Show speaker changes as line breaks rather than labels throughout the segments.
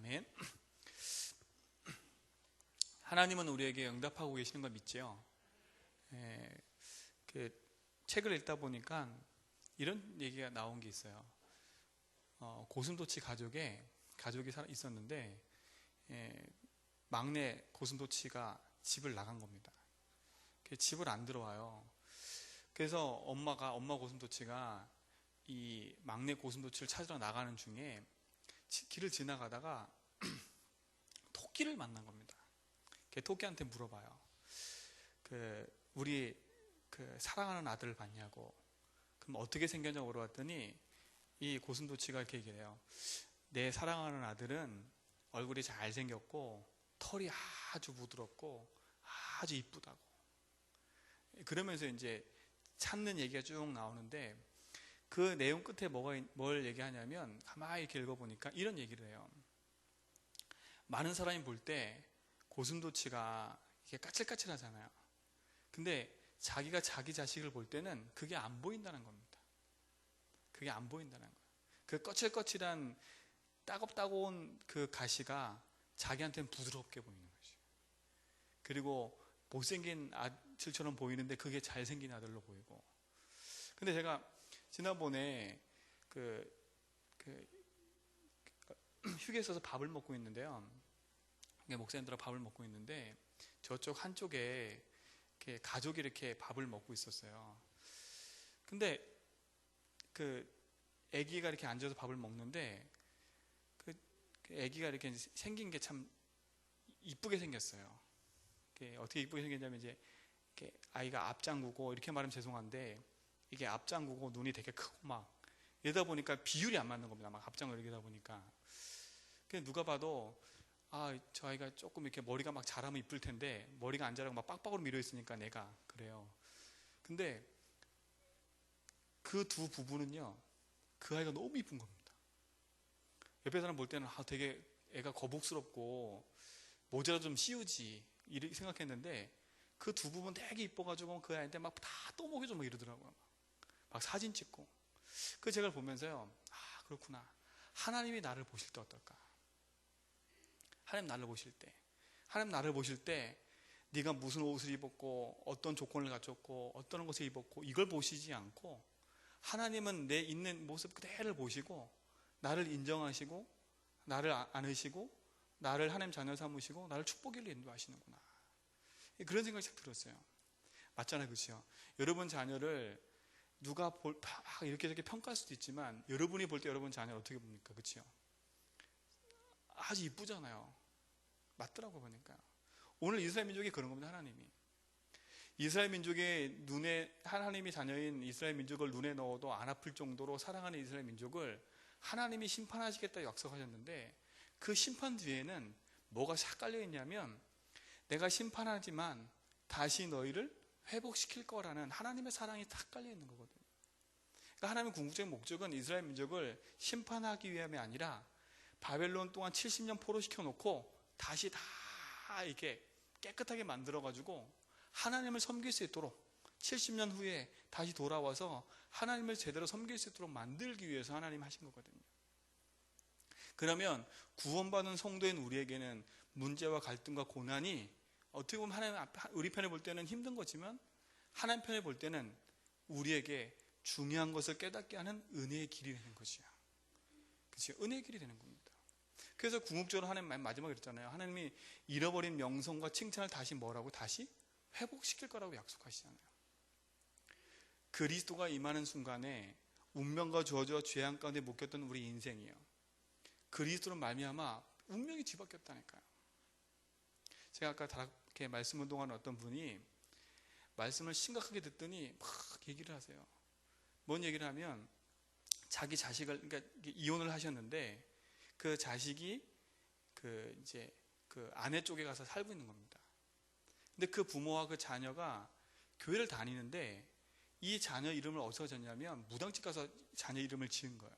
아멘. 하나님은 우리에게 응답하고 계시는 걸 믿지요. 그 책을 읽다 보니까 이런 얘기가 나온 게 있어요. 고슴도치 가족이 있었는데 막내 고슴도치가 집을 나간 겁니다. 집을 안 들어와요. 그래서 엄마 고슴도치가 이 막내 고슴도치를 찾으러 나가는 중에 길을 지나가다가 토끼를 만난 겁니다. 토끼한테 물어봐요. 우리 사랑하는 아들을 봤냐고. 그럼 어떻게 생겼냐고 물어봤더니 이 고슴도치가 이렇게 얘기해요. 내 사랑하는 아들은 얼굴이 잘생겼고 털이 아주 부드럽고 아주 이쁘다고. 그러면서 이제 찾는 얘기가 쭉 나오는데 그 내용 끝에 뭘 얘기하냐면 가만히 이렇게 읽어보니까 이런 얘기를 해요. 많은 사람이 볼 때 고슴도치가 이게 까칠까칠하잖아요. 근데 자기가 자기 자식을 볼 때는 그게 안 보인다는 겁니다. 그게 안 보인다는 거예요. 그 거칠거칠한 따갑따가운 그 가시가 자기한테는 부드럽게 보이는 거죠. 그리고 못생긴 아들처럼 보이는데 그게 잘생긴 아들로 보이고. 근데 제가 지난번에 휴게소에서 밥을 먹고 있는데요. 목사님들하고 밥을 먹고 있는데 저쪽 한쪽에 이렇게 가족이 이렇게 밥을 먹고 있었어요. 근데 아기가 이렇게 앉아서 밥을 먹는데 아기가 이렇게 생긴 게 참 이쁘게 생겼어요. 어떻게 이쁘게 생겼냐면 이제 아이가 앞장구고, 이렇게 말하면 죄송한데 이게 앞장구고 눈이 되게 크고 막 이러다 보니까 비율이 안 맞는 겁니다. 막 앞장을 이러다 보니까. 누가 봐도 저 아이가 조금 이렇게 머리가 막 자라면 이쁠 텐데 머리가 안 자라고 막 빡빡으로 밀어 있으니까 내가 그래요. 근데 그 두 부부는요, 그 아이가 너무 이쁜 겁니다. 옆에 사람 볼 때는 되게 애가 거북스럽고 모자라도 좀 씌우지 이렇게 생각했는데 그 두 부부는 되게 이뻐가지고 그 아이한테 막 다 떠먹여줘 막 이러더라고요. 막 사진 찍고. 제가 보면서요, 그렇구나. 하나님이 나를 보실 때 어떨까? 하나님 나를 보실 때 네가 무슨 옷을 입었고 어떤 조건을 갖췄고 어떤 것을 입었고 이걸 보시지 않고 하나님은 내 있는 모습 그대로를 보시고 나를 인정하시고 나를 안으시고 나를 하나님 자녀 삼으시고 나를 축복으로 인도하시는구나. 그런 생각이 딱 들었어요. 맞잖아요, 그렇죠? 여러분 자녀를 누가 이렇게 저렇게 평가할 수도 있지만 여러분이 볼 때 여러분 자녀를 어떻게 봅니까? 그렇죠? 아주 이쁘잖아요. 맞더라고 보니까. 오늘 이스라엘 민족이 그런 겁니다. 하나님이 이스라엘 민족의 눈에, 하나님이 자녀인 이스라엘 민족을 눈에 넣어도 안 아플 정도로 사랑하는 이스라엘 민족을 하나님이 심판하시겠다 약속하셨는데 그 심판 뒤에는 뭐가 싹 깔려 있냐면 내가 심판하지만 다시 너희를 회복시킬 거라는 하나님의 사랑이 딱 깔려 있는 거거든요. 그러니까 하나님의 궁극적인 목적은 이스라엘 민족을 심판하기 위함이 아니라 바벨론 동안 70년 포로시켜 놓고 다시 다 이렇게 깨끗하게 만들어 가지고 하나님을 섬길 수 있도록 70년 후에 다시 돌아와서 하나님을 제대로 섬길 수 있도록 만들기 위해서 하나님 하신 거거든요. 그러면 구원받은 성도인 우리에게는 문제와 갈등과 고난이 어떻게 보면 하나님 우리 편에 볼 때는 힘든 거지만 하나님 편에 볼 때는 우리에게 중요한 것을 깨닫게 하는 은혜의 길이 되는 거죠. 그렇죠? 은혜의 길이 되는 겁니다. 그래서 궁극적으로 하나님 마지막에 그랬잖아요. 하나님이 잃어버린 명성과 칭찬을 다시 뭐라고? 다시 회복시킬 거라고 약속하시잖아요. 그리스도가 임하는 순간에 운명과 저주와 죄악 가운데 묶였던 우리 인생이요, 그리스도로 말미암아 운명이 뒤바뀌었다니까요. 제가 아까 이렇게 말씀 운동하는 어떤 분이 말씀을 심각하게 듣더니 막 얘기를 하세요. 뭔 얘기를 하면 자기 자식을, 그러니까 이혼을 하셨는데 그 자식이 이제 아내 쪽에 가서 살고 있는 겁니다. 근데 그 부모와 그 자녀가 교회를 다니는데 이 자녀 이름을 어디서 졌냐면 무당집 가서 자녀 이름을 지은 거예요.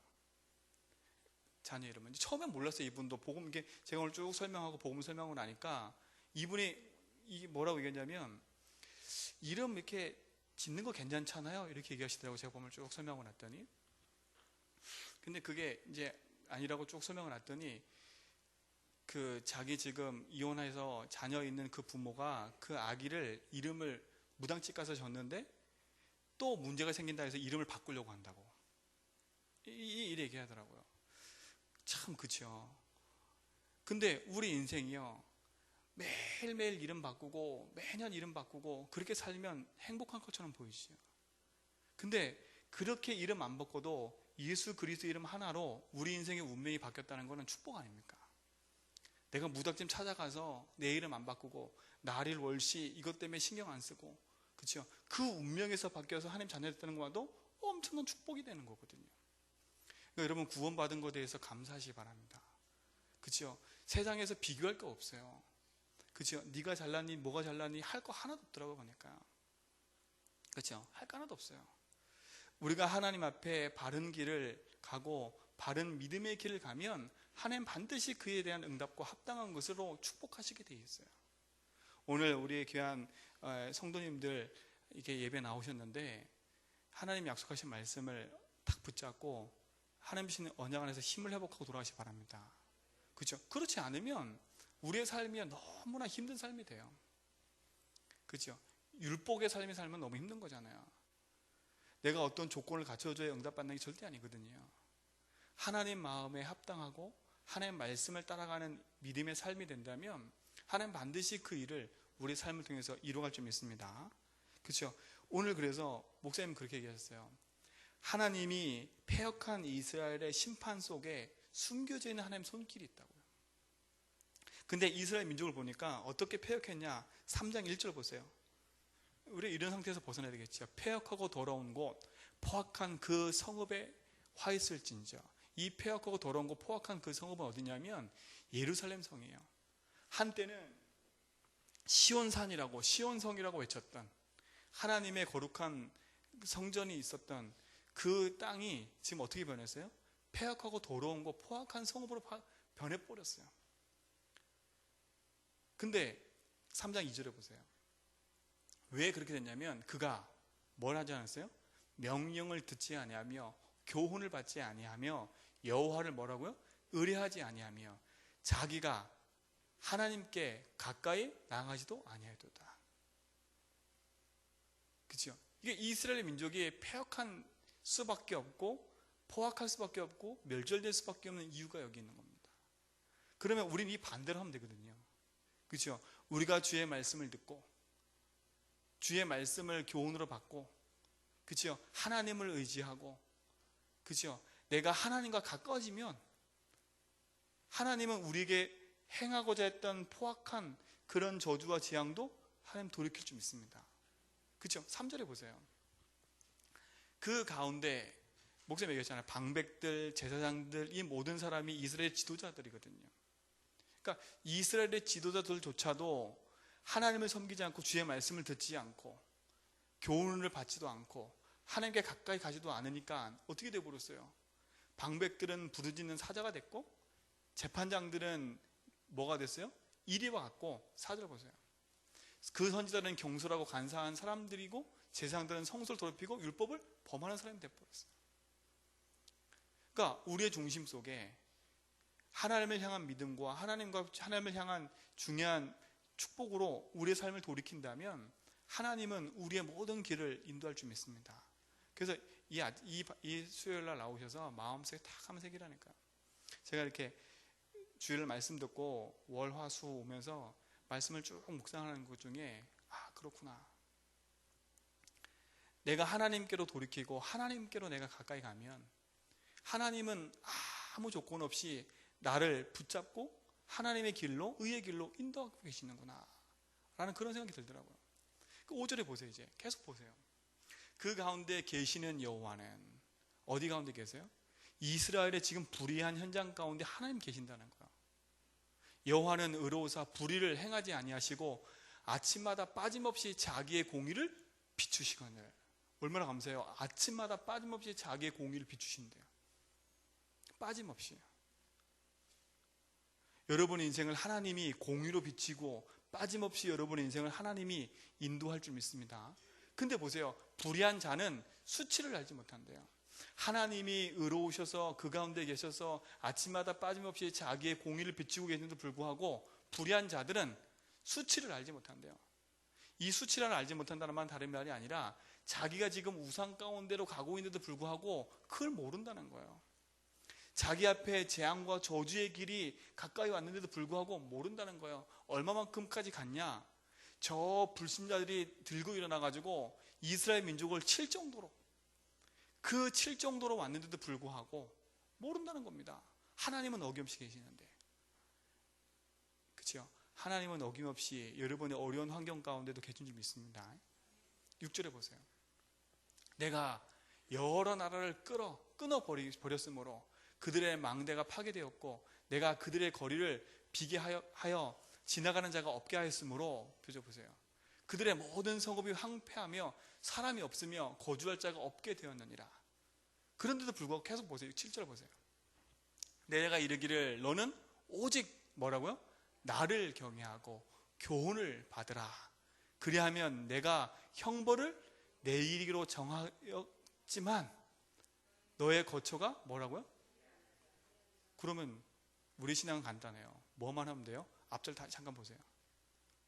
자녀 이름은 처음엔 몰랐어요. 이분도 복음, 이게 제가 오늘 쭉 설명하고 복음 설명하고 나니까 이분이 이게 뭐라고 얘기했냐면 이름 이렇게 짓는 거 괜찮잖아요, 이렇게 얘기하시더라고요. 제가 복음을 쭉 설명하고 났더니. 근데 그게 이제 아니라고 쭉 설명을 했더니 그 자기 지금 이혼해서 자녀 있는 그 부모가 그 아기를 이름을 무당집 가서 줬는데 또 문제가 생긴다 해서 이름을 바꾸려고 한다고 이 얘기하더라고요. 참 그쵸. 근데 우리 인생이요, 매일매일 이름 바꾸고 매년 이름 바꾸고 그렇게 살면 행복한 것처럼 보이시죠. 근데 그렇게 이름 안 바꿔도 예수 그리스도 이름 하나로 우리 인생의 운명이 바뀌었다는 것은 축복 아닙니까? 내가 무당집 찾아가서 내 이름 안 바꾸고 날일 월시 이것 때문에 신경 안 쓰고, 그렇죠? 그 운명에서 바뀌어서 하나님 자녀 됐다는 것도 엄청난 축복이 되는 거거든요. 그러니까 여러분 구원받은 것에 대해서 감사하시기 바랍니다. 그렇죠? 세상에서 비교할 거 없어요. 그렇죠? 네가 잘났니 뭐가 잘났니 할 거 하나도 없더라고 보니까. 그렇죠? 할 거 하나도 없어요. 우리가 하나님 앞에 바른 길을 가고 바른 믿음의 길을 가면 하나님 반드시 그에 대한 응답과 합당한 것으로 축복하시게 되어 있어요. 오늘 우리 귀한 성도님들 이렇게 예배 나오셨는데 하나님 약속하신 말씀을 딱 붙잡고 하나님 주신 언약 안에서 힘을 회복하고 돌아가시기 바랍니다. 그렇죠? 그렇지 않으면 우리의 삶이 너무나 힘든 삶이 돼요. 그렇죠? 율법의 삶이 살면 너무 힘든 거잖아요. 내가 어떤 조건을 갖춰줘야 응답받는 게 절대 아니거든요. 하나님 마음에 합당하고 하나님 말씀을 따라가는 믿음의 삶이 된다면 하나님 반드시 그 일을 우리 삶을 통해서 이루어갈 줄 믿습니다. 그렇죠? 오늘 그래서 목사님 그렇게 얘기하셨어요. 하나님이 패역한 이스라엘의 심판 속에 숨겨져 있는 하나님 손길이 있다고요. 근데 이스라엘 민족을 보니까 어떻게 패역했냐? 3장 1절 보세요. 우리 이런 상태에서 벗어나야 되겠죠. 패역하고 더러운 곳 포악한 그 성읍에 화 있을진저. 이 패역하고 더러운 곳 포악한 그 성읍은 어디냐면 예루살렘 성이에요. 한때는 시온산이라고 시온성이라고 외쳤던 하나님의 거룩한 성전이 있었던 그 땅이 지금 어떻게 변했어요? 패역하고 더러운 곳 포악한 성읍으로 변해버렸어요. 근데 3장 2절에 보세요. 왜 그렇게 됐냐면 그가 뭘 하지 않았어요? 명령을 듣지 아니하며 교훈을 받지 아니하며 여호와를 뭐라고요? 의뢰하지 아니하며 자기가 하나님께 가까이 나아가지도 아니하였도다. 그렇죠? 이게 이스라엘 민족이 패역한 수밖에 없고 포악할 수밖에 없고 멸절될 수밖에 없는 이유가 여기 있는 겁니다. 그러면 우리는 이 반대로 하면 되거든요. 그렇죠? 우리가 주의 말씀을 듣고 주의 말씀을 교훈으로 받고, 그렇죠? 하나님을 의지하고, 그렇죠? 내가 하나님과 가까워지면 하나님은 우리에게 행하고자 했던 포악한 그런 저주와 재앙도 하나님 돌이킬 줄 믿습니다. 그렇죠? 3절에 보세요. 그 가운데 목사님 얘기했잖아요. 방백들, 제사장들, 이 모든 사람이 이스라엘 지도자들이거든요. 그러니까 이스라엘의 지도자들조차도 하나님을 섬기지 않고 주의 말씀을 듣지 않고 교훈을 받지도 않고 하나님께 가까이 가지도 않으니까 어떻게 되어버렸어요? 방백들은 부르짖는 사자가 됐고 재판장들은 뭐가 됐어요? 이리와 같고. 4절 보세요. 그 선지자들은 경솔하고 간사한 사람들이고 제사장들은 성소를 더럽히고 율법을 범하는 사람이 되어버렸어요. 그러니까 우리의 중심 속에 하나님을 향한 믿음과 하나님을 향한 중요한 축복으로 우리의 삶을 돌이킨다면 하나님은 우리의 모든 길을 인도할 줄 믿습니다. 그래서 이 수요일날 나오셔서 마음속에 탁 하면서 얘기하니까 제가 이렇게 주일 말씀 듣고 월, 화, 수 오면서 말씀을 쭉 묵상하는 것 중에 그렇구나. 내가 하나님께로 돌이키고 하나님께로 내가 가까이 가면 하나님은 아무 조건 없이 나를 붙잡고 하나님의 길로, 의의 길로 인도하고 계시는구나 라는 그런 생각이 들더라고요. 5절에 보세요. 이제 계속 보세요. 그 가운데 계시는 여호와는 어디 가운데 계세요? 이스라엘의 지금 불의한 현장 가운데 하나님 계신다는 거예요. 여호와는 의로우사 불의를 행하지 아니하시고 아침마다 빠짐없이 자기의 공의를 비추시거늘. 얼마나 감사해요. 아침마다 빠짐없이 자기의 공의를 비추신대요. 빠짐없이. 여러분의 인생을 하나님이 공의로 비치고 빠짐없이 여러분의 인생을 하나님이 인도할 줄 믿습니다. 근데 보세요. 불의한 자는 수치를 알지 못한대요. 하나님이 의로우셔서 그 가운데 계셔서 아침마다 빠짐없이 자기의 공의를 비추고 계시는데도 불구하고 불의한 자들은 수치를 알지 못한대요. 이 수치를 알지 못한다는 말은 다른 말이 아니라 자기가 지금 우상 가운데로 가고 있는데도 불구하고 그걸 모른다는 거예요. 자기 앞에 재앙과 저주의 길이 가까이 왔는데도 불구하고 모른다는 거예요. 얼마만큼까지 갔냐? 저 불신자들이 들고 일어나가지고 이스라엘 민족을 칠 정도로, 그 칠 정도로 왔는데도 불구하고 모른다는 겁니다. 하나님은 어김없이 계시는데. 그렇죠? 하나님은 어김없이 여러분의 어려운 환경 가운데도 계신 줄 믿습니다. 6절에 보세요. 내가 여러 나라를 끊어버렸으므로 그들의 망대가 파괴되었고 내가 그들의 거리를 비게 하여 지나가는 자가 없게 하였으므로, 표정 보세요. 그들의 모든 성읍이 황폐하며 사람이 없으며 거주할 자가 없게 되었느니라. 그런데도 불구하고 계속 보세요. 7절 보세요. 내가 이르기를 너는 오직 뭐라고요? 나를 경외하고 교훈을 받으라. 그리하면 내가 형벌을 내 이르기로 정하였지만 너의 거처가 뭐라고요? 그러면 우리 신앙은 간단해요. 뭐만 하면 돼요? 앞절 다 잠깐 보세요.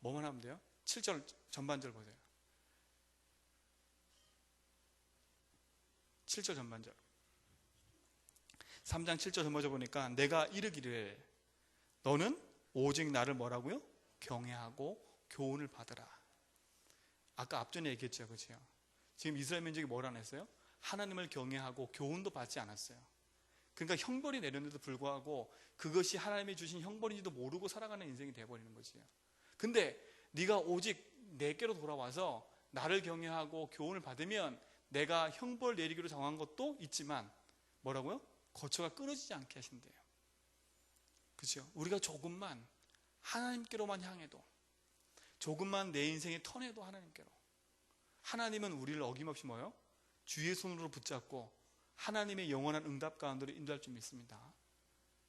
뭐만 하면 돼요? 7절 전반절 보세요. 7절 전반절. 3장 7절 전반절 보니까 내가 이르기를 너는 오직 나를 뭐라고요? 경외하고 교훈을 받으라. 아까 앞전에 얘기했죠. 그렇죠? 지금 이스라엘 민족이 뭘 안 했어요? 하나님을 경외하고 교훈도 받지 않았어요. 그러니까 형벌이 내렸는데도 불구하고 그것이 하나님이 주신 형벌인지도 모르고 살아가는 인생이 돼버리는 거지요. 근데 네가 오직 내게로 돌아와서 나를 경외하고 교훈을 받으면 내가 형벌 내리기로 정한 것도 있지만 뭐라고요? 거처가 끊어지지 않게 하신대요. 그렇죠? 우리가 조금만 하나님께로만 향해도, 조금만 내 인생의 턴해도 하나님께로, 하나님은 우리를 어김없이 뭐요? 주의 손으로 붙잡고 하나님의 영원한 응답 가운데로 인도할 줄 믿습니다.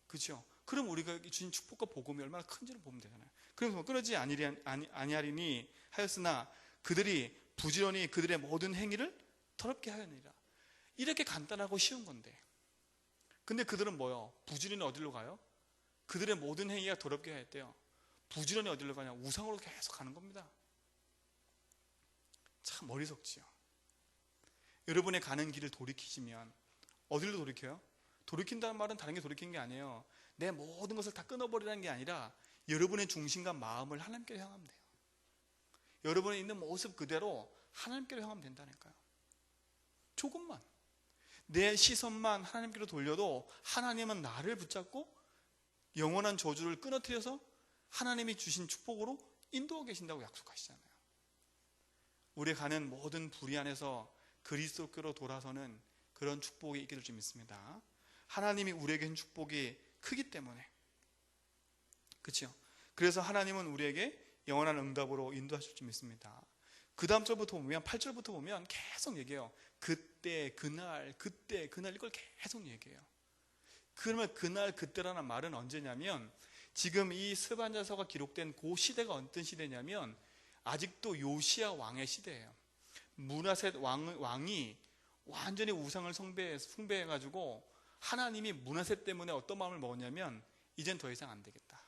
그렇죠? 그럼 우리가 주신 축복과 복음이 얼마나 큰지를 보면 되잖아요. 그래서 뭐 끊어지지 아니하리니 하였으나 그들이 부지런히 그들의 모든 행위를 더럽게 하였느니라. 이렇게 간단하고 쉬운 건데, 근데 그들은 뭐요? 부지런히 어디로 가요? 그들의 모든 행위가 더럽게 하였대요. 부지런히 어디로 가냐? 우상으로 계속 가는 겁니다. 참 어리석지요. 여러분의 가는 길을 돌이키시면 어디로 돌이켜요? 돌이킨다는 말은 다른 게 돌이키는 게 아니에요. 내 모든 것을 다 끊어버리라는 게 아니라 여러분의 중심과 마음을 하나님께로 향하면 돼요. 여러분이 있는 모습 그대로 하나님께로 향하면 된다니까요. 조금만 내 시선만 하나님께로 돌려도 하나님은 나를 붙잡고 영원한 저주를 끊어뜨려서 하나님이 주신 축복으로 인도하고 계신다고 약속하시잖아요. 우리 가는 모든 불의 안에서 그리스도께로 돌아서는 그런 축복이 있게 될 줄 믿습니다. 하나님이 우리에게 준 축복이 크기 때문에, 그렇죠? 그래서 하나님은 우리에게 영원한 응답으로 인도하실 줄 믿습니다. 그 다음 절부터 보면 8절부터 보면 계속 얘기해요. 그때 그날 그때 그날 이걸 계속 얘기해요. 그러면 그날 그때라는 말은 언제냐면 지금 이 스바냐서가 기록된 그 시대가 어떤 시대냐면 아직도 요시야 왕의 시대예요. 므낫셋 왕이 완전히 우상을 숭배해가지고 하나님이 므낫셋 때문에 어떤 마음을 먹었냐면 이젠 더 이상 안 되겠다.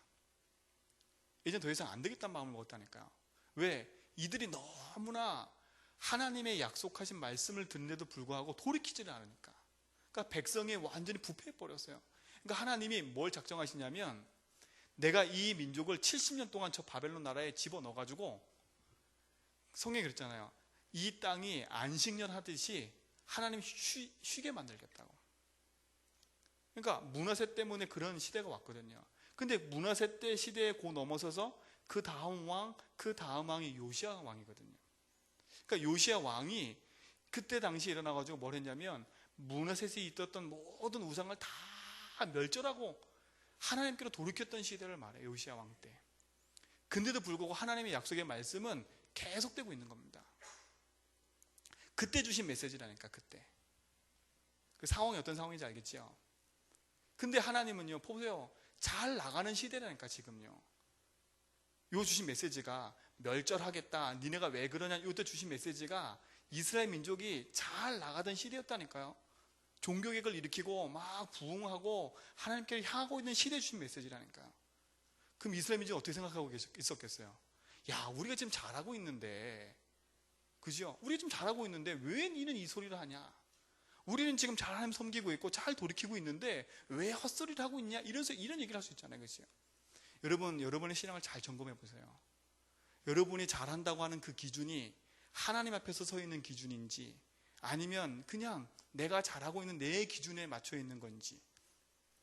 이젠 더 이상 안 되겠다는 마음을 먹었다니까요. 왜? 이들이 너무나 하나님의 약속하신 말씀을 듣는데도 불구하고 돌이키지를 않으니까. 그러니까 백성이 완전히 부패해버렸어요. 그러니까 하나님이 뭘 작정하시냐면 내가 이 민족을 70년 동안 저 바벨론 나라에 집어넣어가지고, 성경에 그랬잖아요. 이 땅이 안식년 하듯이 하나님이 쉬게 만들겠다고. 그러니까 므낫셋 때문에 그런 시대가 왔거든요. 근데 므낫셋 때 시대에 고 넘어서서 그 다음 왕이 요시야 왕이거든요. 그러니까 요시야 왕이 그때 당시에 일어나가지고 뭘 했냐면 므낫셋이 있었던 모든 우상을 다 멸절하고 하나님께로 돌이켰던 시대를 말해요. 요시야 왕 때. 근데도 불구하고 하나님의 약속의 말씀은 계속되고 있는 겁니다. 그때 주신 메시지라니까. 그때 그 상황이 어떤 상황인지 알겠죠? 근데 하나님은요, 보세요, 잘 나가는 시대라니까. 지금요, 요 주신 메시지가 멸절하겠다, 니네가 왜 그러냐, 요때 주신 메시지가 이스라엘 민족이 잘 나가던 시대였다니까요. 종교개혁을 일으키고 막 부흥하고 하나님께 향하고 있는 시대에 주신 메시지라니까요. 그럼 이스라엘 민족이 어떻게 생각하고 있었겠어요? 야, 우리가 지금 잘하고 있는데, 그죠? 우리가 지금 잘하고 있는데 왜 니는 이 소리를 하냐? 우리는 지금 잘 하나님 섬기고 있고 잘 돌이키고 있는데 왜 헛소리를 하고 있냐? 이런 얘기를 할 수 있잖아요. 그죠? 여러분, 여러분의 신앙을 잘 점검해 보세요. 여러분이 잘한다고 하는 그 기준이 하나님 앞에서 서 있는 기준인지, 아니면 그냥 내가 잘하고 있는 내 기준에 맞춰 있는 건지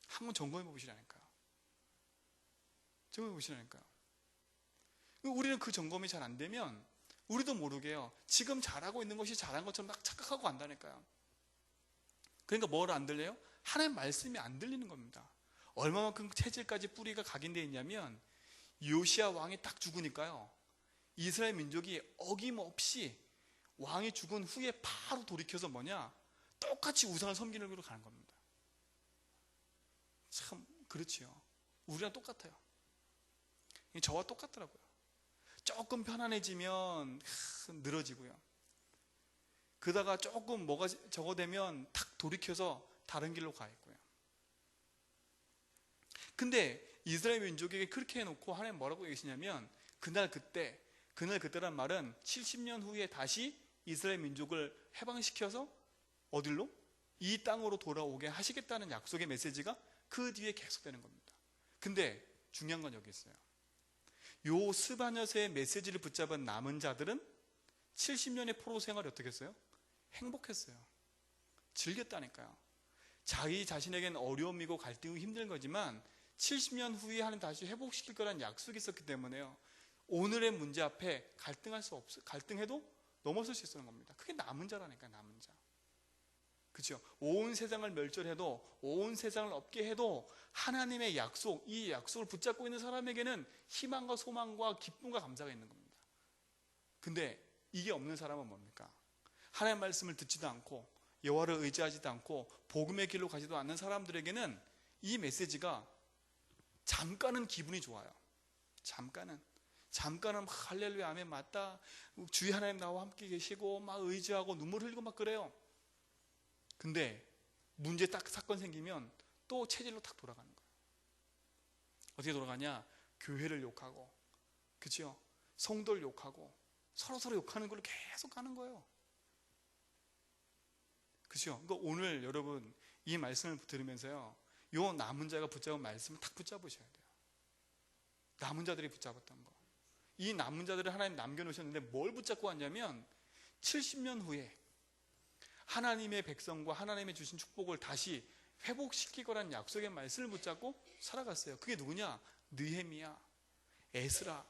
한번 점검해 보시라니까요. 점검해 보시라니까요. 우리는 그 점검이 잘 안 되면 우리도 모르게요, 지금 잘하고 있는 것이 잘한 것처럼 막 착각하고 간다니까요. 그러니까 뭘 안 들려요? 하나님 말씀이 안 들리는 겁니다. 얼마만큼 체질까지 뿌리가 각인되어 있냐면, 요시야 왕이 딱 죽으니까요, 이스라엘 민족이 어김없이 왕이 죽은 후에 바로 돌이켜서 똑같이 우상을 섬기는 길로 가는 겁니다. 참 그렇지요. 우리랑 똑같아요. 저와 똑같더라고요. 조금 편안해지면 늘어지고요. 그러다가 조금 뭐가 저거 되면 탁 돌이켜서 다른 길로 가 있고요. 근데 이스라엘 민족에게 그렇게 해놓고 하나님 뭐라고 얘기하시냐면, 그날 그때란 말은 70년 후에 다시 이스라엘 민족을 해방시켜서 어디로? 이 땅으로 돌아오게 하시겠다는 약속의 메시지가 그 뒤에 계속되는 겁니다. 근데 중요한 건 여기 있어요. 요 스바녀세의 메시지를 붙잡은 남은 자들은 70년의 포로 생활이 어떻게 했어요? 행복했어요. 즐겼다니까요. 자기 자신에겐 어려움이고 갈등이고 힘든 거지만 70년 후에 하나님 다시 회복시킬 거라는 약속이 있었기 때문에요, 오늘의 문제 앞에 갈등해도 넘어설 수 있었던 겁니다. 그게 남은 자라니까요. 남은 자. 그렇죠? 온 세상을 멸절해도, 온 세상을 없게 해도 하나님의 약속, 이 약속을 붙잡고 있는 사람에게는 희망과 소망과 기쁨과 감사가 있는 겁니다. 근데 이게 없는 사람은 뭡니까? 하나님의 말씀을 듣지도 않고 여호와를 의지하지도 않고 복음의 길로 가지도 않는 사람들에게는 이 메시지가 잠깐은 기분이 좋아요. 잠깐은 막 할렐루야 아멘 맞다, 주의 하나님 나와 함께 계시고 막 의지하고 눈물 흘리고 막 그래요. 근데 문제 딱 사건 생기면 또 체질로 탁 돌아가는 거예요. 어떻게 돌아가냐? 교회를 욕하고, 그렇죠? 성도를 욕하고 서로 욕하는 걸로 계속 가는 거예요. 그렇죠? 그러니까 오늘 여러분 이 말씀을 들으면서요, 요 남은 자가 붙잡은 말씀을 탁 붙잡으셔야 돼요. 남은 자들이 붙잡았던 거. 이 남은 자들을 하나님 남겨놓으셨는데 뭘 붙잡고 왔냐면, 70년 후에 하나님의 백성과 하나님의 주신 축복을 다시 회복시키거라는 약속의 말씀을 붙잡고 살아갔어요. 그게 누구냐? 느헤미야, 에스라,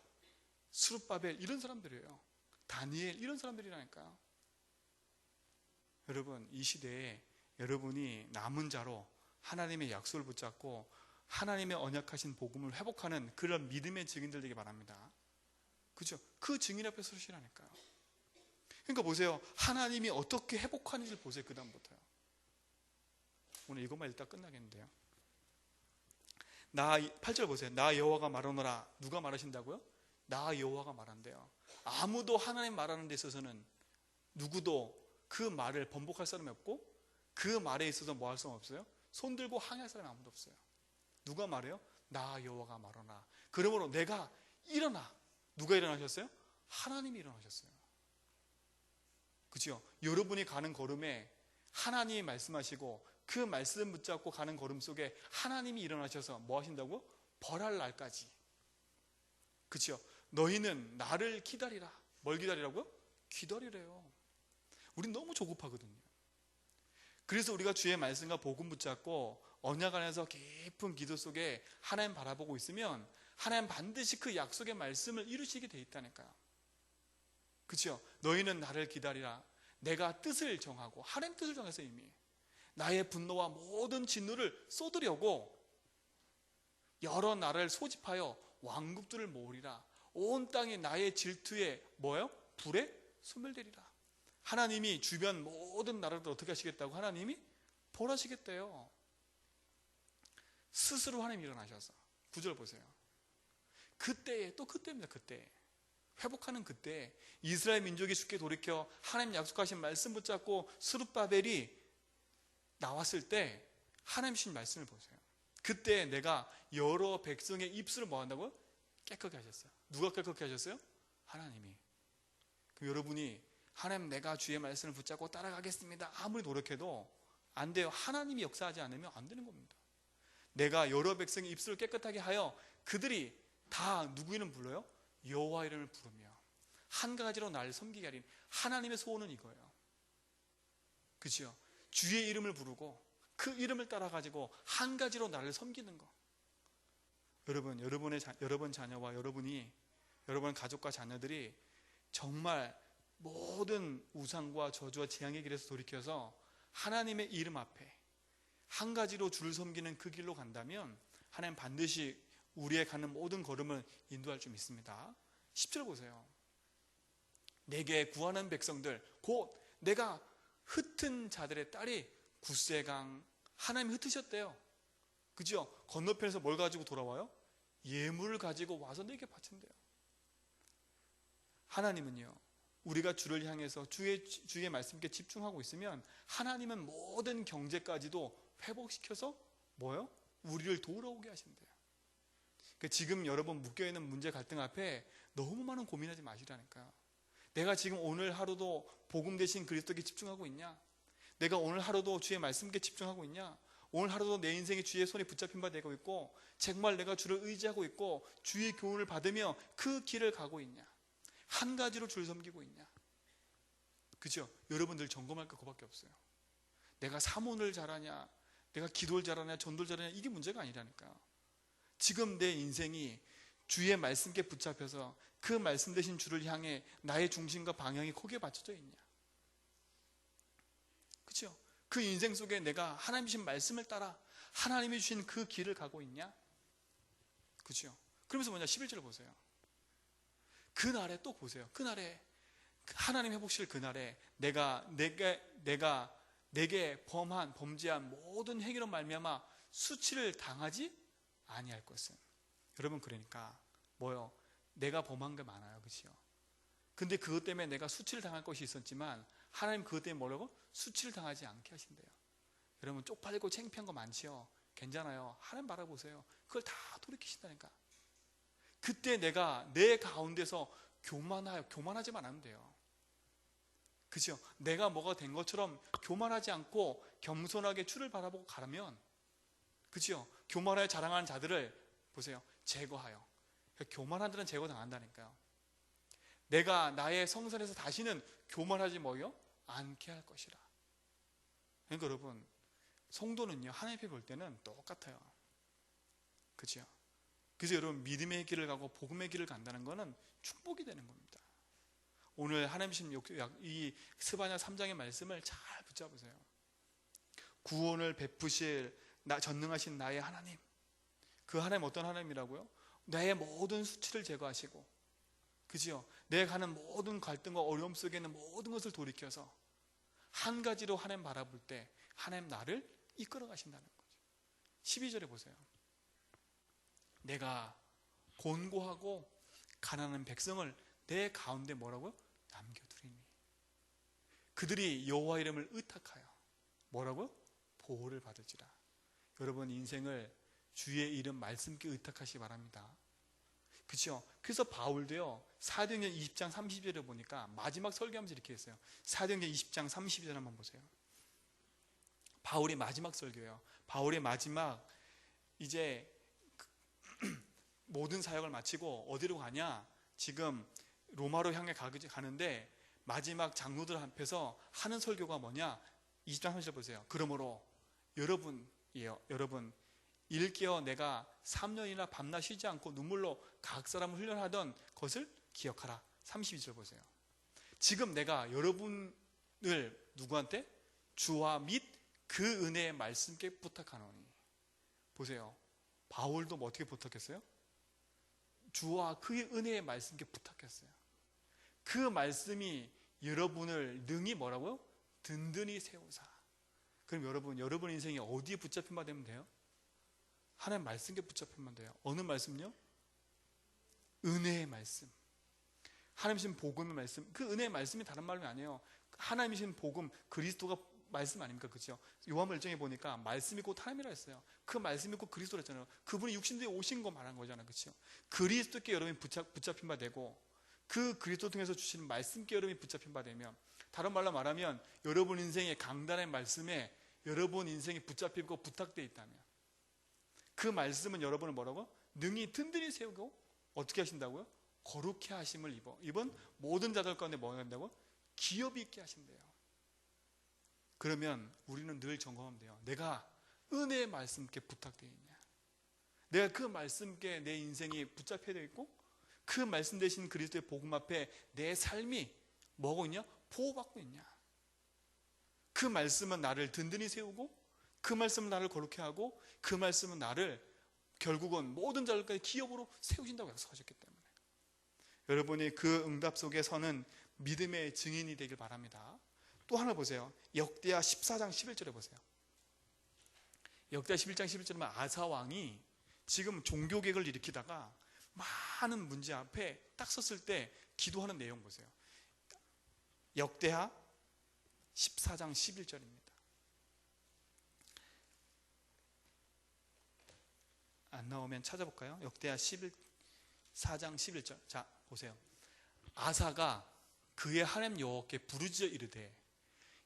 스룹바벨 이런 사람들이에요. 다니엘 이런 사람들이라니까요. 여러분, 이 시대에 여러분이 남은 자로 하나님의 약속을 붙잡고 하나님의 언약하신 복음을 회복하는 그런 믿음의 증인들 되기 바랍니다. 그죠? 그 증인 앞에 서시라니까요. 그러니까 보세요. 하나님이 어떻게 회복하는지를 보세요. 그 다음부터요. 오늘 이것만 읽다 끝나겠는데요. 8절 보세요. 나 여호와가 말하노라. 누가 말하신다고요? 나 여호와가 말한대요. 아무도 하나님 말하는 데 있어서는 누구도 그 말을 번복할 사람이 없고, 그 말에 있어서 뭐 할 사람 없어요? 손 들고 항의할 사람이 아무도 없어요. 누가 말해요? 나 여호와가 말하나. 그러므로 내가 일어나. 누가 일어나셨어요? 하나님이 일어나셨어요. 그죠? 여러분이 가는 걸음에 하나님이 말씀하시고 그 말씀 붙잡고 가는 걸음 속에 하나님이 일어나셔서 뭐 하신다고? 벌할 날까지. 그죠? 너희는 나를 기다리라. 뭘 기다리라고요? 기다리래요. 우린 너무 조급하거든요. 그래서 우리가 주의 말씀과 복음 붙잡고 언약 안에서 깊은 기도 속에 하나님 바라보고 있으면 하나님 반드시 그 약속의 말씀을 이루시게 돼 있다니까요. 그렇죠? 너희는 나를 기다리라. 내가 뜻을 정하고, 하나님 뜻을 정해서 이미 나의 분노와 모든 진노를 쏟으려고 여러 나라를 소집하여 왕국들을 모으리라. 온 땅이 나의 질투에 뭐예요? 불에 소멸되리라. 하나님이 주변 모든 나라들 어떻게 하시겠다고? 하나님이 벌하시겠대요. 스스로 하나님이 일어나셔서. 9절 보세요. 그때에, 또 그때입니다. 그때 회복하는 그때 이스라엘 민족이 쉽게 돌이켜 하나님 약속하신 말씀 붙잡고 스룹바벨이 나왔을 때 하나님 주신 말씀을 보세요. 그때 내가 여러 백성의 입술을 뭐 한다고요? 깨끗게 하셨어요. 누가 깨끗게 하셨어요? 하나님이. 그럼 여러분이 하나님 내가 주의 말씀을 붙잡고 따라가겠습니다 아무리 노력해도 안 돼요. 하나님이 역사하지 않으면 안 되는 겁니다. 내가 여러 백성의 입술을 깨끗하게 하여 그들이 다 누구 이름 불러요? 여호와 이름을 부르며 한 가지로 나를 섬기게 하리니. 하나님의 소원은 이거예요. 그렇죠? 주의 이름을 부르고 그 이름을 따라가지고 한 가지로 나를 섬기는 거. 여러분, 여러분 자녀와 여러분 가족과 자녀들이 정말 모든 우상과 저주와 재앙의 길에서 돌이켜서 하나님의 이름 앞에 한 가지로 주를 섬기는 그 길로 간다면 하나님 반드시 우리의 가는 모든 걸음을 인도할 줄 믿습니다. 10절 보세요. 내게 구하는 백성들 곧 내가 흩은 자들의 딸이 굿세강. 하나님이 흩으셨대요. 그죠? 건너편에서 뭘 가지고 돌아와요? 예물을 가지고 와서 내게 바친대요. 하나님은요, 우리가 주를 향해서 주의 말씀께 집중하고 있으면 하나님은 모든 경제까지도 회복시켜서 뭐요? 우리를 돌아오게 하신대요. 그러니까 지금 여러분 묶여있는 문제 갈등 앞에 너무 많은 고민하지 마시라니까요. 내가 지금 오늘 하루도 복음 대신 그리스도께 집중하고 있냐? 내가 오늘 하루도 주의 말씀께 집중하고 있냐? 오늘 하루도 내 인생이 주의 손에 붙잡힌 바 되고 있고 정말 내가 주를 의지하고 있고 주의 교훈을 받으며 그 길을 가고 있냐? 한 가지로 주를 섬기고 있냐? 그죠? 여러분들 점검할 거 그밖에 없어요. 내가 사모를 잘하냐? 내가 기도를 잘하냐? 전도를 잘하냐? 이게 문제가 아니라니까요. 지금 내 인생이 주의 말씀께 붙잡혀서 그 말씀 대신 주를 향해 나의 중심과 방향이 거기에 받쳐져 있냐? 그렇죠? 그 인생 속에 내가 하나님 주신 말씀을 따라 하나님이 주신 그 길을 가고 있냐? 그렇죠? 그러면서 뭐냐? 11절 보세요. 그날에 또 보세요. 그날에 하나님 회복실 그날에 내가 내게 범죄한 모든 행위로 말미암아 수치를 당하지 아니할 것은. 여러분 그러니까 뭐요? 내가 범한 게 많아요. 그렇죠? 근데 그것 때문에 내가 수치를 당할 것이 있었지만 하나님 그것 때문에 뭐라고? 수치를 당하지 않게 하신대요. 여러분 쪽팔리고 창피한 거 많지요? 괜찮아요. 하나님 바라보세요. 그걸 다 돌이키신다니까. 그때 내가 내 가운데서 교만하지만 않으면 돼요. 그죠? 내가 뭐가 된 것처럼 교만하지 않고 겸손하게 주를 바라보고 가라면, 그죠? 교만하여 자랑하는 자들을 보세요. 제거하여. 교만한 자들은 제거당한다니까요. 내가 나의 성산에서 다시는 교만하지 뭐요? 않게 할 것이라. 그러니까 여러분, 성도는요, 하나님 앞에 볼 때는 똑같아요. 그죠? 그래서 여러분, 믿음의 길을 가고 복음의 길을 간다는 것은 축복이 되는 겁니다. 오늘 하나님 주신 이 스바냐 3장의 말씀을 잘 붙잡으세요. 구원을 베푸실 전능하신 나의 하나님. 그 하나님 어떤 하나님이라고요? 나의 모든 수치를 제거하시고, 그죠? 내가 가는 모든 갈등과 어려움 속에 있는 모든 것을 돌이켜서 한 가지로 하나님 바라볼 때 하나님 나를 이끌어 가신다는 거죠. 12절에 보세요. 내가 곤고하고 가난한 백성을 내 가운데 뭐라고요? 남겨두리니. 그들이 여호와 이름을 의탁하여 뭐라고요? 보호를 받을지라. 여러분 인생을 주의 이름 말씀께 의탁하시기 바랍니다. 그렇죠? 그래서 바울도요, 사도행전 20장 30절에 보니까 마지막 설교하면서 이렇게 했어요. 사도행전 20장 32절 한번 보세요. 바울의 마지막 설교예요. 바울의 마지막 이제 모든 사역을 마치고 어디로 가냐? 지금 로마로 향해 가는데 마지막 장로들 앞에서 하는 설교가 뭐냐? 20장 30절 보세요. 그러므로 여러분 일깨어 내가 3년이나 밤낮 쉬지 않고 눈물로 각 사람을 훈련하던 것을 기억하라. 32절 보세요. 지금 내가 여러분을 누구한테? 주와 및 그 은혜의 말씀께 부탁하노니. 보세요. 바울도 뭐 어떻게 부탁했어요? 주와 그의 은혜의 말씀께 부탁했어요. 그 말씀이 여러분을 능히 뭐라고요? 든든히 세우사. 그럼 여러분 인생이 어디에 붙잡힌 바 되면 돼요? 하나님 말씀께 붙잡히면 돼요. 어느 말씀요? 은혜의 말씀. 하나님이신 복음의 말씀. 그 은혜의 말씀이 다른 말이 아니에요. 하나님이신 복음, 그리스도가 말씀 아닙니까? 그렇죠? 요한복음 1장에 보니까 말씀이 곧 하나님이라 했어요. 그 말씀이 곧 그리스도라 했잖아요. 그분이 육신대에 오신 거 말한 거잖아요. 그렇죠? 그리스도께 여러분이 붙잡힌 바 되고 그 그리스도 통해서 주시는 말씀께 여러분이 붙잡힌 바 되면, 다른 말로 말하면 여러분 인생의 강단의 말씀에 여러분 인생이 붙잡히고 부탁되어 있다면 그 말씀은 여러분을 뭐라고? 능히 든든히 세우고 어떻게 하신다고요? 거룩해 하심을 입은 모든 자들 가운데 뭐 한다고? 기업이 있게 하신대요. 그러면 우리는 늘 점검하면 돼요. 내가 은혜의 말씀께 부탁되어 있냐? 내가 그 말씀께 내 인생이 붙잡혀 있고 그 말씀 대신 그리스도의 복음 앞에 내 삶이 뭐하고 있냐? 보호받고 있냐? 그 말씀은 나를 든든히 세우고 그 말씀은 나를 거룩해 하고 그 말씀은 나를 결국은 모든 자들까지 기업으로 세우신다고 약속하셨기 때문에 여러분이 그 응답 속에 서는 믿음의 증인이 되길 바랍니다. 또 하나 보세요. 역대하 14장 11절에 보세요. 역대하 11장 11절에 보면 아사 왕이 지금 종교개혁을 일으키다가 많은 문제 앞에 딱 섰을 때 기도하는 내용 보세요. 역대하 14장 11절입니다. 안 나오면 찾아볼까요? 역대하 4장 11절. 자, 보세요. 아사가 그의 하나님 여호와께 부르짖어 이르되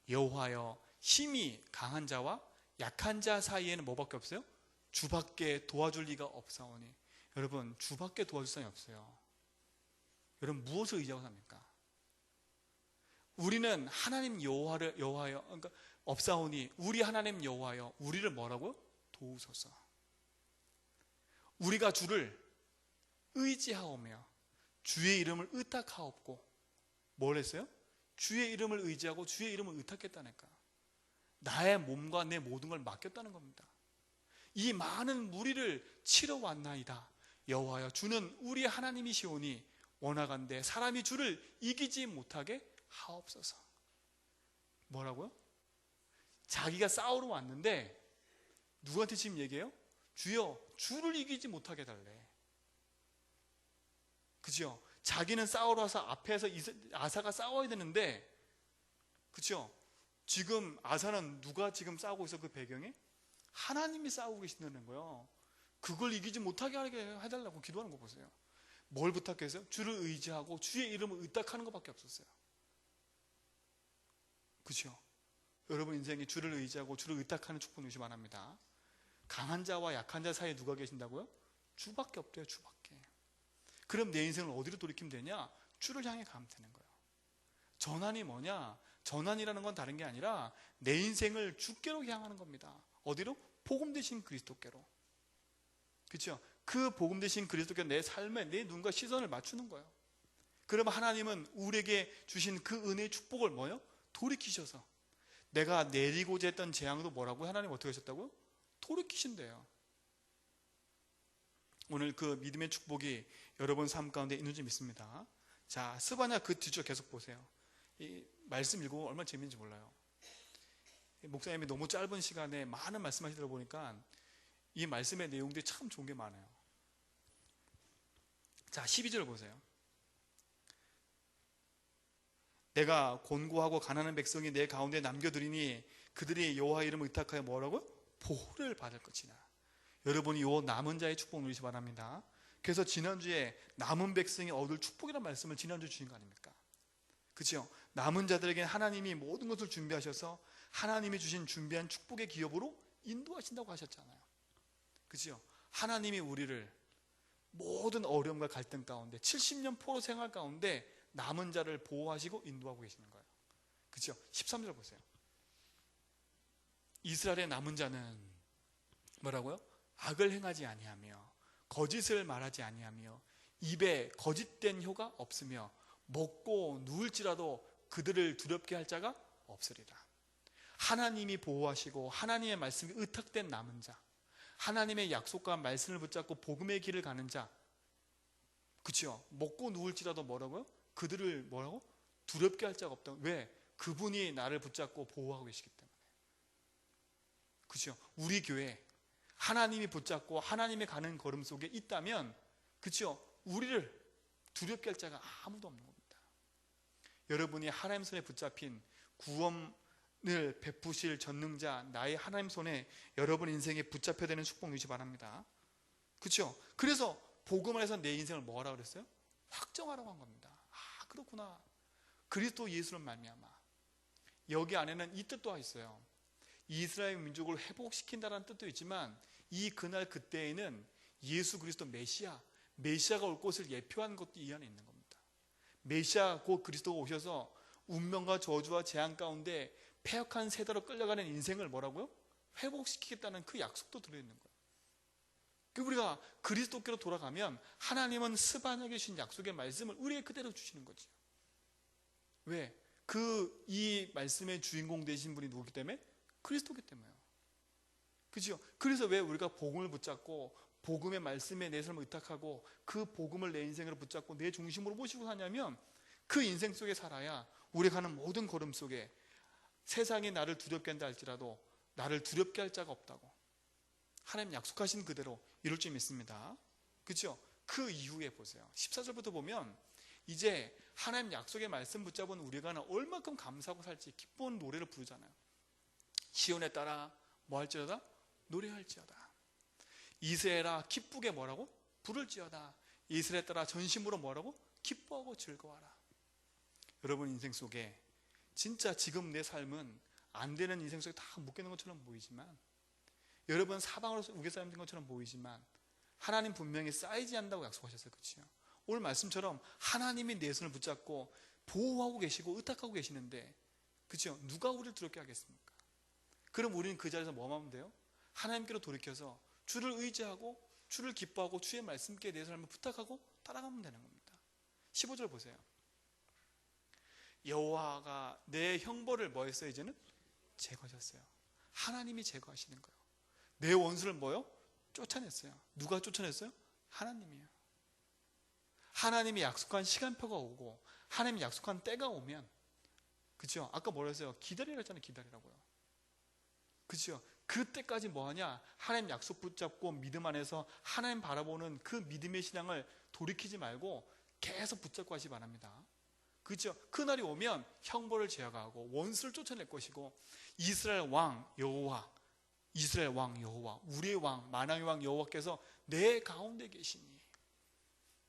여호와여, 힘이 강한 자와 약한 자 사이에는 뭐밖에 없어요? 주밖에 도와줄 리가 없사오니. 여러분, 주밖에 도와줄 사람이 없어요. 여러분, 무엇을 의지하고 삽니까? 우리는 하나님 여호와여, 그러니까 없사오니, 우리 하나님 여호와여, 우리를 뭐라고? 도우소서. 우리가 주를 의지하오며 주의 이름을 의탁하옵고, 뭘 했어요? 주의 이름을 의지하고 주의 이름을 의탁했다니까. 나의 몸과 내 모든 걸 맡겼다는 겁니다. 이 많은 무리를 치러 왔나이다. 여호와여, 주는 우리 하나님이시오니 원하간대 사람이 주를 이기지 못하게 하옵소서. 뭐라고요? 자기가 싸우러 왔는데 누구한테 지금 얘기해요? 주여, 주를 이기지 못하게 해달래. 그죠? 자기는 싸우러 와서 앞에서 아사가 싸워야 되는데, 그죠? 지금 아사는 누가 지금 싸우고 있어? 그 배경에 하나님이 싸우고 계신다는 거예요. 그걸 이기지 못하게 하게 해달라고 기도하는 거 보세요. 뭘 부탁했어요? 주를 의지하고 주의 이름을 의탁하는 것밖에 없었어요. 그죠? 여러분 인생에 주를 의지하고 주를 의탁하는 축복 누시기 바랍니다. 강한 자와 약한 자 사이에 누가 계신다고요? 주밖에 없대요. 주밖에. 그럼 내 인생을 어디로 돌이키면 되냐? 주를 향해 가면 되는 거예요. 전환이 뭐냐? 전환이라는 건 다른 게 아니라 내 인생을 주께로 향하는 겁니다. 어디로? 복음 되신 그리스도께로. 그렇죠? 그 복음 되신 그리스도께로 내 삶에 내 눈과 시선을 맞추는 거예요. 그러면 하나님은 우리에게 주신 그 은혜의 축복을 뭐요? 돌이키셔서 내가 내리고자 했던 재앙도 뭐라고 하나님 어떻게 하셨다고요? 돌이키신대요. 오늘 그 믿음의 축복이 여러분 삶 가운데 있는 줄 믿습니다. 자, 스바냐 그 뒤쪽 계속 보세요. 이 말씀 읽고 얼마나 재밌는지 몰라요. 목사님이 너무 짧은 시간에 많은 말씀하시다 보니까 이 말씀의 내용들이 참 좋은 게 많아요. 자, 12절 보세요. 내가 곤고하고 가난한 백성이 내 가운데 남겨두리니 그들이 여호와 이름을 의탁하여 뭐라고? 보호를 받을 것이나. 여러분이 요 남은 자의 축복 누리시기 바랍니다. 그래서 지난주에 남은 백성이 얻을 축복이라는 말씀을 지난주에 주신 거 아닙니까? 그렇죠? 남은 자들에게 하나님이 모든 것을 준비하셔서 하나님이 주신 준비한 축복의 기업으로 인도하신다고 하셨잖아요. 그렇죠? 하나님이 우리를 모든 어려움과 갈등 가운데 70년 포로 생활 가운데 남은 자를 보호하시고 인도하고 계시는 거예요. 그렇죠? 13절 보세요. 이스라엘의 남은 자는 뭐라고요? 악을 행하지 아니하며 거짓을 말하지 아니하며 입에 거짓된 혀가 없으며 먹고 누울지라도 그들을 두렵게 할 자가 없으리라. 하나님이 보호하시고 하나님의 말씀이 의탁된 남은 자, 하나님의 약속과 말씀을 붙잡고 복음의 길을 가는 자, 그렇죠? 먹고 누울지라도 뭐라고요? 그들을 뭐라고? 두렵게 할 자가 없다. 왜? 그분이 나를 붙잡고 보호하고 계시기 때문에. 그렇죠? 우리 교회 하나님이 붙잡고 하나님의 가는 걸음 속에 있다면, 그렇죠? 우리를 두렵게 할 자가 아무도 없는 겁니다. 여러분이 하나님 손에 붙잡힌 구원 베푸실 전능자 나의 하나님 손에 여러분 인생에 붙잡혀야 되는 축복 누리시 바랍니다. 그렇죠? 그래서 복음을 해서 내 인생을 뭐하라 그랬어요? 확정하라고 한 겁니다. 아, 그렇구나. 그리스도 예수로 말미암아. 여기 안에는 이 뜻도 있어요. 이스라엘 민족을 회복시킨다는 뜻도 있지만 이 그날 그때에는 예수 그리스도 메시아가 올 것을 예표하는 것도 이 안에 있는 겁니다. 메시아 곧 그리스도가 오셔서 운명과 저주와 재앙 가운데 패역한 세대로 끌려가는 인생을 뭐라고요? 회복시키겠다는 그 약속도 들어있는 거예요. 우리가 그리스도께로 돌아가면 하나님은 스바냐게 주신 약속의 말씀을 우리에게 그대로 주시는 거죠. 왜? 이 말씀의 주인공 되신 분이 누구기 때문에? 그리스도기 때문에요. 그죠? 그래서 왜 우리가 복음을 붙잡고 복음의 말씀에 내 삶을 의탁하고 그 복음을 내 인생으로 붙잡고 내 중심으로 모시고 사냐면 그 인생 속에 살아야 우리가 가는 모든 걸음 속에 세상이 나를 두렵게 한다 할지라도 나를 두렵게 할 자가 없다고 하나님 약속하신 그대로 이룰 줄 믿습니다. 그렇죠? 그 이후에 보세요. 14절부터 보면 이제 하나님 약속의 말씀 붙잡은 우리가 얼마큼 감사하고 살지 기쁜 노래를 부르잖아요. 시온에 따라 뭐 할지어다? 노래할지어다. 이스라엘아 기쁘게 뭐라고? 부를지어다. 이스라엘에 따라 전심으로 뭐라고? 기뻐하고 즐거워하라. 여러분 인생 속에 진짜 지금 내 삶은 안 되는 인생 속에 다 묶여있는 것처럼 보이지만 여러분 사방으로 우겨 쌓인 것처럼 보이지만 하나님 분명히 쌓이지 않는다고 약속하셨어요. 그렇죠? 오늘 말씀처럼 하나님이 내 손을 붙잡고 보호하고 계시고 의탁하고 계시는데 그렇죠? 누가 우리를 두렵게 하겠습니까? 그럼 우리는 그 자리에서 뭐 하면 돼요? 하나님께로 돌이켜서 주를 의지하고 주를 기뻐하고 주의 말씀께 내 삶을 부탁하고 따라가면 되는 겁니다. 15절 보세요. 여호와가 내 형벌을 뭐 했어요? 이제는 제거하셨어요. 하나님이 제거하시는 거예요. 내 원수를 뭐요? 쫓아냈어요. 누가 쫓아냈어요? 하나님이에요. 하나님이 약속한 시간표가 오고 하나님이 약속한 때가 오면 그죠? 아까 뭐라 했어요? 기다리라 했잖아요. 기다리라고요. 그죠? 그때까지 뭐하냐? 하나님 약속 붙잡고 믿음 안에서 하나님 바라보는 그 믿음의 신앙을 돌이키지 말고 계속 붙잡고 하시기 바랍니다. 그죠? 그날이 오면 형벌을 제어하고 원수를 쫓아낼 것이고 이스라엘 왕 여호와 우리의 왕 만왕의 왕 여호와께서 내 가운데 계시니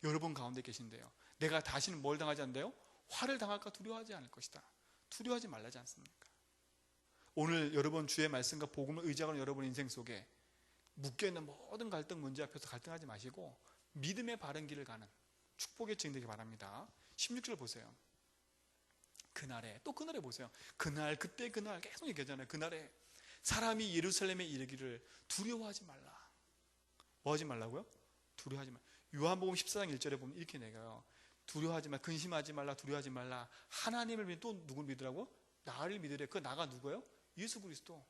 여러분 가운데 계신데요. 내가 다시는 뭘 당하지 않는데요? 화를 당할까 두려워하지 않을 것이다. 두려워하지 말라지 않습니까? 오늘 여러분 주의 말씀과 복음을 의지하는 여러분 인생 속에 묶여있는 모든 갈등 문제 앞에서 갈등하지 마시고 믿음의 바른 길을 가는 축복의 증인 되기 바랍니다. 16절 보세요. 그날에 또 그날에 보세요. 그날 그때 그날 계속 얘기하잖아요. 그날에 사람이 예루살렘에 이르기를 두려워하지 말라. 뭐 하지 말라고요? 두려워하지 말라. 요한복음 14장 1절에 보면 이렇게 내가요. 두려워하지 말라. 근심하지 말라. 두려워하지 말라. 하나님을 믿 또 누굴 믿으라고? 나를 믿으래. 그 나가 누구예요? 예수 그리스도.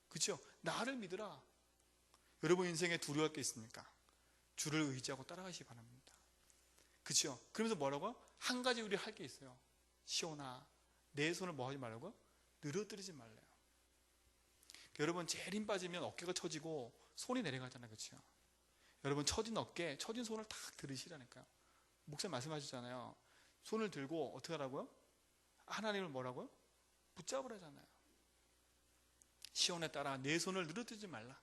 그렇죠? 나를 믿으라. 여러분 인생에 두려워할 게 있습니까? 주를 의지하고 따라가시기 바랍니다. 그렇죠? 그러면서 뭐라고요? 한 가지 우리 할 게 있어요. 시온아 내 손을 뭐 하지 말라고요? 늘어뜨리지 말래요. 여러분 제일 힘 빠지면 어깨가 처지고 손이 내려가잖아요. 그렇죠? 여러분 처진 어깨, 처진 손을 탁 들으시라니까요. 목사님 말씀하셨잖아요. 손을 들고 어떻게 하라고요? 하나님을 뭐라고요? 붙잡으라잖아요. 시온에 따라 내 손을 늘어뜨리지 말라.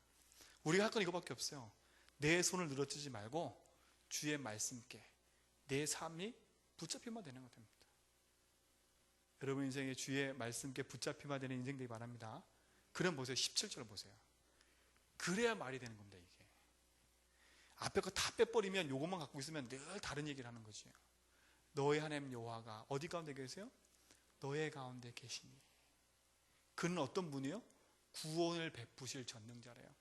우리가 할 건 이거밖에 없어요. 내 손을 늘어뜨리지 말고 주의 말씀께 내 삶이 붙잡히면 되는 것 됩니다. 여러분 인생에 주의 말씀께 붙잡히면 되는 인생 되기 바랍니다. 그럼 보세요. 17절 보세요. 그래야 말이 되는 겁니다. 이게 앞에 거 다 빼버리면 요것만 갖고 있으면 늘 다른 얘기를 하는 거지. 너의 하나님 여호와가 어디 가운데 계세요? 너의 가운데 계시니. 그는 어떤 분이요? 구원을 베푸실 전능자래요.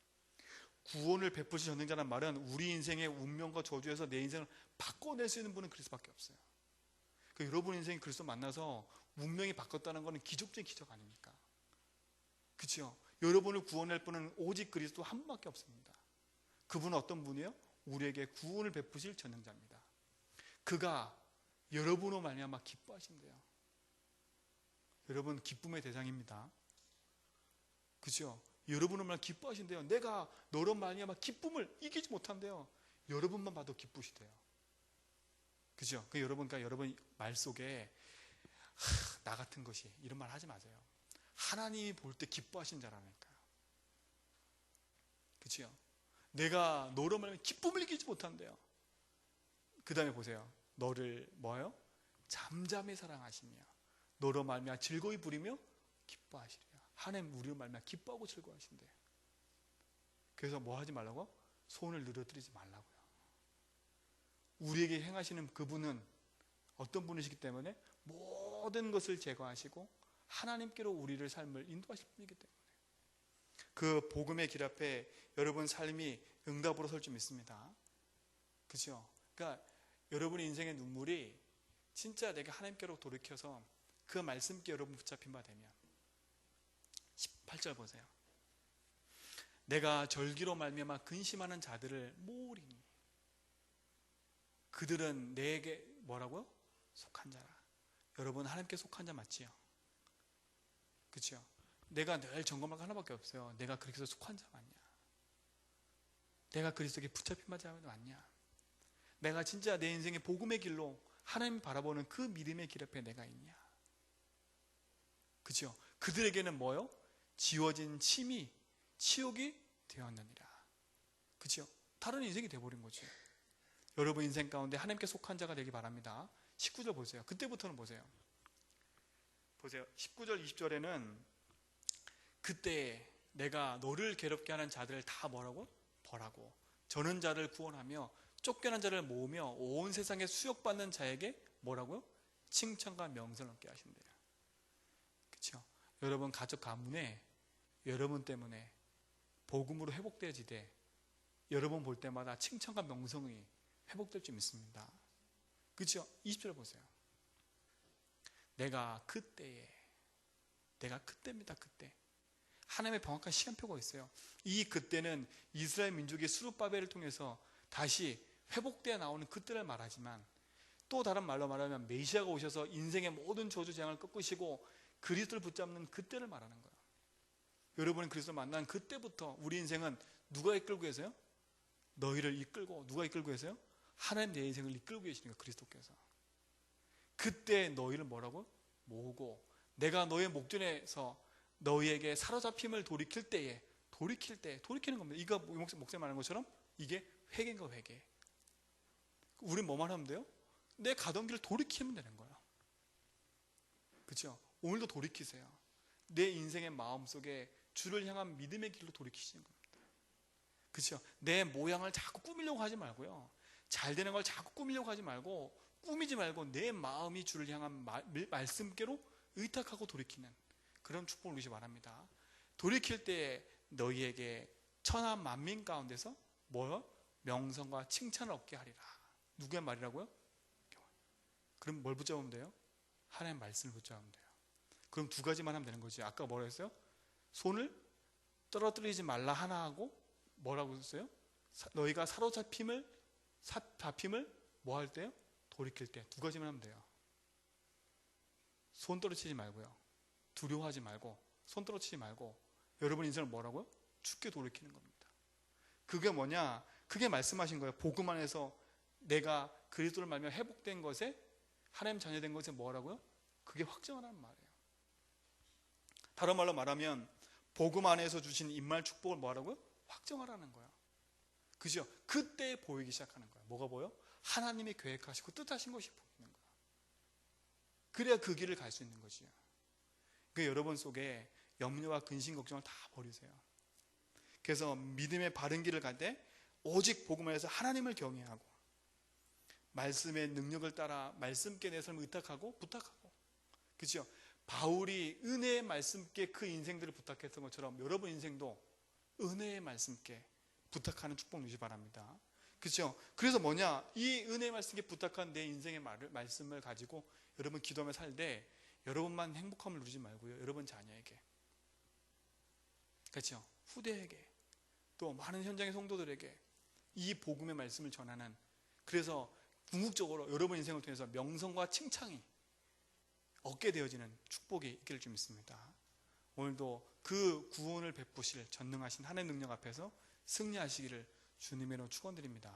구원을 베푸실 전능자란 말은 우리 인생의 운명과 저주에서 내 인생을 바꿔낼 수 있는 분은 그리스도밖에 없어요. 그러니까 여러분 인생이 그리스도 만나서 운명이 바뀌었다는 것은 기적적인 기적 아닙니까? 그렇죠? 여러분을 구원할 분은 오직 그리스도 한 분밖에 없습니다. 그분은 어떤 분이에요? 우리에게 구원을 베푸실 전능자입니다. 그가 여러분으로 말미암아 기뻐하신대요. 여러분 기쁨의 대상입니다. 그렇죠? 여러분으로 말미암아 기뻐하신대요. 내가 너로 말미암아 기쁨을 이기지 못한대요. 여러분만 봐도 기쁘시대요. 그죠? 그 여러분 말 속에 나 같은 것이 이런 말 하지 마세요. 하나님이 볼 때 기뻐하신 자라니까요. 그치요? 내가 너로 말하면 기쁨을 이기지 못한대요. 그 다음에 보세요. 너를 뭐요? 잠잠히 사랑하시며 너로 말미암아 즐거이 부리며 기뻐하시리라. 하나님 우리로 말미암아 기뻐하고 즐거워하신대요. 그래서 뭐 하지 말라고? 손을 늘어뜨리지 말라고요. 우리에게 행하시는 그분은 어떤 분이시기 때문에 모든 것을 제거하시고 하나님께로 우리를 삶을 인도하실 분이기 때문에 그 복음의 길 앞에 여러분 삶이 응답으로 설 줄 믿습니다. 그죠? 그러니까 여러분의 인생의 눈물이 진짜 내가 하나님께로 돌이켜서 그 말씀께 여러분 붙잡힌 바 되면 18절 보세요. 내가 절기로 말미암아 근심하는 자들을 모으리니 그들은 내게 뭐라고요? 속한 자라. 여러분 하나님께 속한 자 맞지요? 그렇죠? 내가 늘 점검할 거 하나밖에 없어요. 내가 그리스도에 속한 자 맞냐? 내가 그리스도에게 붙잡힌 자 맞냐? 내가 진짜 내 인생의 복음의 길로 하나님 바라보는 그 믿음의 길 앞에 내가 있냐? 그렇죠? 그들에게는 뭐요? 지워진 침이 치욕이 되었느니라. 그렇죠? 다른 인생이 되어버린 거죠. 여러분 인생 가운데 하나님께 속한 자가 되기 바랍니다. 19절 보세요. 그때부터는 보세요. 19절 20절에는 그때 내가 너를 괴롭게 하는 자들을 다 뭐라고? 벌하고 저는 자를 구원하며 쫓겨난 자를 모으며 온 세상에 수욕받는 자에게 뭐라고요? 칭찬과 명성을 얻게 하신대요. 그렇죠? 여러분 가족 가문에 여러분 때문에 복음으로 회복되어지되 여러분 볼 때마다 칭찬과 명성이 회복될 줄 믿습니다. 그렇죠? 20절 보세요. 내가 그때입니다. 그때 하나님의 정확한 시간표가 있어요. 이 그때는 이스라엘 민족이 수룹바벨을 통해서 다시 회복되어 나오는 그때를 말하지만 또 다른 말로 말하면 메시아가 오셔서 인생의 모든 저주 재앙을 꺾으시고 그리스도를 붙잡는 그때를 말하는 거예요. 여러분이 그리스도를 만난 그때부터 우리 인생은 누가 이끌고 계세요? 너희를 이끌고 누가 이끌고 계세요? 하나님 내 인생을 이끌고 계시는 거예요. 그리스도께서. 그때 너희를 뭐라고? 모으고 내가 너의 목전에서 너희에게 사로잡힘을 돌이키는 겁니다. 이거 목사님 말하는 것처럼 이게 회개인가 회개. 우린 뭐만 하면 돼요? 내 가던 길을 돌이키면 되는 거예요. 그렇죠? 오늘도 돌이키세요. 내 인생의 마음속에 주를 향한 믿음의 길로 돌이키시는 겁니다. 그렇죠? 내 모양을 자꾸 꾸미려고 하지 말고요. 잘 되는 걸 자꾸 꾸미려고 하지 말고 꾸미지 말고 내 마음이 주를 향한 말씀께로 의탁하고 돌이키는 그런 축복을 누리시 바랍니다. 돌이킬 때 너희에게 천하 만민 가운데서 뭐요? 명성과 칭찬을 얻게 하리라. 누구의 말이라고요? 그럼 뭘 붙잡으면 돼요? 하나님의 말씀을 붙잡으면 돼요. 그럼 두 가지만 하면 되는 거지. 아까 뭐라 했어요? 손을 떨어뜨리지 말라 하나 하고 뭐라고 했어요? 너희가 사로잡힘을 뭐 할 때요? 돌이킬 때 두 가지만 하면 돼요. 손 떨어뜨리지 말고요. 두려워하지 말고 손 떨어뜨리지 말고 여러분 인생을 뭐라고요? 죽게 돌이키는 겁니다. 그게 뭐냐? 그게 말씀하신 거예요. 복음 안에서 내가 그리스도를 말미암아 회복된 것에 하나님 자녀된 것에 뭐라고요? 그게 확정하라는 말이에요. 다른 말로 말하면 복음 안에서 주신 임말 축복을 뭐하라고요? 확정하라는 거예요. 그죠? 그때 보이기 시작하는 거예요. 뭐가 보여? 하나님이 계획하시고 뜻하신 것이 보이는 거예요. 그래야 그 길을 갈 수 있는 것이에요. 그 여러분 속에 염려와 근심 걱정을 다 버리세요. 그래서 믿음의 바른 길을 갈 때 오직 복음 안에서 하나님을 경외하고 말씀의 능력을 따라 말씀께 내 삶을 의탁하고 부탁하고 그렇죠? 바울이 은혜의 말씀께 그 인생들을 부탁했던 것처럼 여러분 인생도 은혜의 말씀께 부탁하는 축복 누리시 바랍니다. 그렇죠? 그래서 뭐냐? 이 은혜의 말씀께 부탁한 내 인생의 말씀을 가지고 여러분 기도하며 살 때 여러분만 행복함을 누리지 말고요. 여러분 자녀에게 그렇죠? 후대에게 또 많은 현장의 성도들에게 이 복음의 말씀을 전하는 그래서 궁극적으로 여러분 인생을 통해서 명성과 칭찬이 얻게 되어지는 축복이 있기를 좀 믿습니다. 오늘도 그 구원을 베푸실 전능하신 하나님의 능력 앞에서 승리하시기를 주님의 이름으로 축원드립니다.